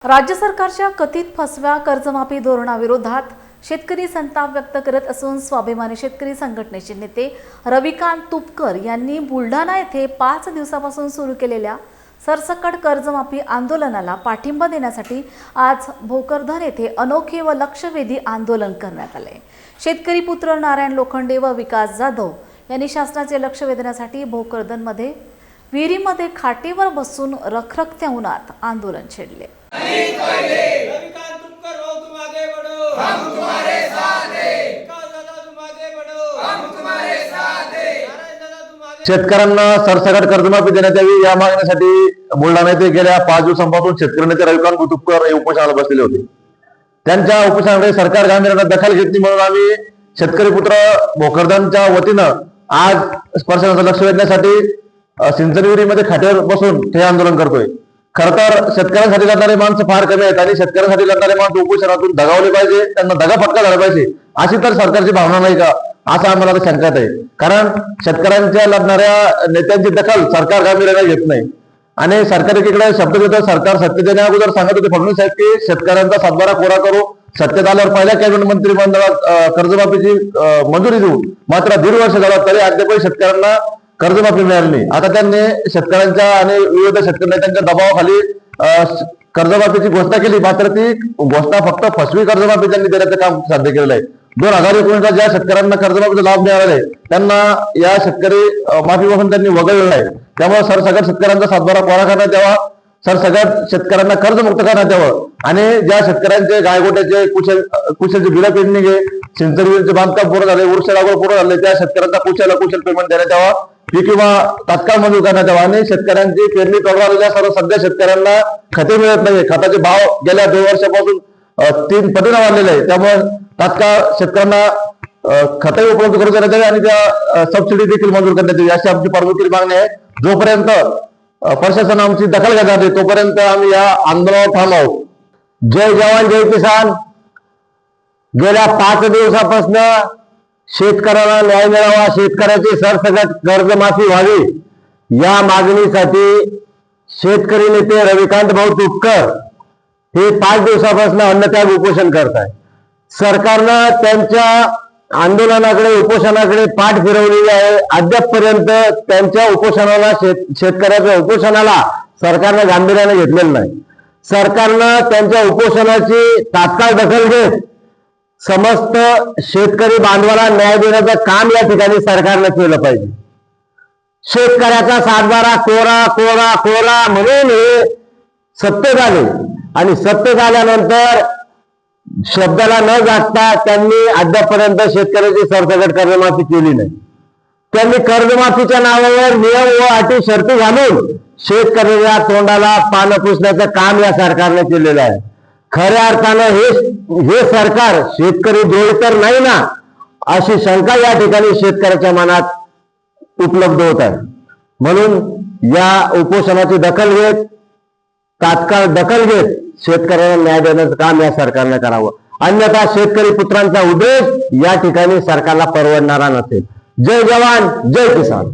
राज्य सरकारच्या कथित फसव्या कर्जमाफी धोरणाविरोधात शेतकरी संताप व्यक्त करत असून स्वाभिमानी शेतकरी संघटनेचे नेते रविकांत तुपकर यांनी बुलढाणा येथे 5 दिवसापासून सुरू केलेल्या सरसकट कर्जमाफी आंदोलनाला पाठिंबा देण्यासाठी आज भोकरदन येथे अनोखे व लक्षवेधी आंदोलन करण्यात आले। शेतकरी पुत्र नारायण लोखंडे व विकास जाधव यांनी शासनाचे लक्ष वेधण्यासाठी भोकरदनमध्ये विहिरीमध्ये खाटेवर बसून रखरखत्या उन्हात आंदोलन छेडले। रविकांत तुपकर हो, तुम आगे बढ़ो, हम तुम्हारे साथ हैं। विकास दादा तुम आगे बढ़ो, हम तुम्हारे साथ हैं। नारायण दादा तुम आगे। शेतकऱ्यांना सरसकट कर्जमाफी देण्यात यावी या मागणीसाठी बुलढाणा येथे गेल्या 5 दिवसांपासून शेतकरी नेते रविकांत तुपकर हे उपोषणाला बसलेले होते। त्यांच्या उपोषणाकडे सरकार गांभीर्याने दखल घेतली म्हणून आम्ही शेतकरी पुत्र भोकरदनच्या वतीनं आज प्रशासनाचं लक्ष वेधण्यासाठी सिंचनविहिरीमध्ये खाटेवर बसून हे आंदोलन करतोय। खरं तर शेतकऱ्यांसाठी लढणारे माणसं फार कमी आहेत आणि शेतकऱ्यांसाठी लढणारे माणसं उपोषणातून दगावले पाहिजे, त्यांना दगाफटका झाला पाहिजे अशी तर सरकारची भावना नाही का असं आम्हाला शंका आहे। कारण शेतकऱ्यांच्या लढणाऱ्या नेत्यांची दखल सरकार गांभीर्याने घेत नाही आणि सरकार एकीकडे शब्द देतं, सरकार सत्तेत येण्याअगोदर सांगत होते फडणवीस साहेब की शेतकऱ्यांचा सातबारा कोरा करू, सत्तेत आल्यावर पहिल्या कॅबिनेट मंत्रिमंडळात कर्जमाफीची मंजुरी देऊ। मात्र 1.5 वर्ष झालं तरी अद्यापही शेतकऱ्यांना कर्जमाफी मिळाली नाही। आता त्यांनी शेतकऱ्यांच्या आणि विविध शेतकरी नेत्यांच्या दबावाखाली कर्जमाफीची घोषणा केली, मात्र ती घोषणा फक्त फसवी कर्जमाफी त्यांनी देण्याचं काम साध्य केलेलं आहे। 2019 ज्या शेतकऱ्यांना कर्जमाफीचा लाभ मिळाला आहे त्यांना या शेतकरी माफीपासून त्यांनी वगळलेलं आहे। त्यामुळे सरसकट शेतकऱ्यांचा सातबारा कोरा करण्यात यावा, सरसकट शेतकऱ्यांना कर्जमुक्त करण्यात यावं आणि ज्या शेतकऱ्यांचे गायगोट्याचे कुशलचे बिलं पेंडिंग आहे, सिंचनविहिरीचे बांधकाम पूर्ण झाले, वृक्ष लागवड पूर्ण झाले, त्या शेतकऱ्यांचा कुशल पेमेंट देण्यात यावा, पीक विमा तात्काळ मंजूर करण्यात यावा आणि शेतकऱ्यांची पेरणी तोडवालेल्या सर्व सध्या शेतकऱ्यांना खते मिळत नाही, खताचे भाव गेल्या 2 वर्षापासून 3 पटीने वाढलेले आहे। त्यामुळे तात्काळ शेतकऱ्यांना खते उपलब्ध करून देण्यात यावे आणि त्या सबसिडी देखील मंजूर करण्यात यावी अशी आमची प्रामुख्याने मागणी आहे। जोपर्यंत प्रशासन आमची दखल घेणार नाही तोपर्यंत आम्ही या आंदोलनावर ठाम आहोत। जय जवान जय किसान। गेल्या 5 दिवसापासून शेतकऱ्याला न्याय मिळावा, शेतकऱ्याची सरसकट कर्जमाफी व्हावी या मागणीसाठी शेतकरी नेते रविकांत भाऊ तुपकर हे 5 दिवसापासून अन्नत्याग उपोषण करत आहे। सरकारनं त्यांच्या आंदोलनाकडे उपोषणाकडे पाठ फिरवलेली आहे। अद्यापपर्यंत त्यांच्या उपोषणाला शेतकऱ्याच्या उपोषणाला सरकारनं गांभीर्याने घेतलेलं नाही। सरकारनं त्यांच्या उपोषणाची तात्काळ दखल घेत समस्त शेतकरी बांधवाला न्याय देण्याचं काम या ठिकाणी सरकारनं केलं पाहिजे। शेतकऱ्याचा सातबारा कोरा कोरा कोरा म्हणून हे सत्तेत आले आणि सत्तेत आल्यानंतर शब्दाला न जागता त्यांनी अद्यापपर्यंत शेतकऱ्याची सरसकट कर्जमाफी केली नाही। त्यांनी कर्जमाफीच्या नावावर नियम व अटी शर्ती घालून शेतकऱ्याच्या तोंडाला पानं पुसण्याचं काम या सरकारने केलेलं आहे। खऱ्या अर्थानं हे सरकार शेतकरी द्रोही तर नाही ना अशी शंका या ठिकाणी शेतकऱ्याच्या मनात उपलब्ध होत आहे। म्हणून या उपोषणाची दखल घेत तात्काळ दखल घेत शेतकऱ्यांना न्याय देण्याचं काम या सरकारने करावं, अन्यथा शेतकरी पुत्रांचा उद्रेक या ठिकाणी सरकारला परवडणारा नसेल। जय जवान जय किसान।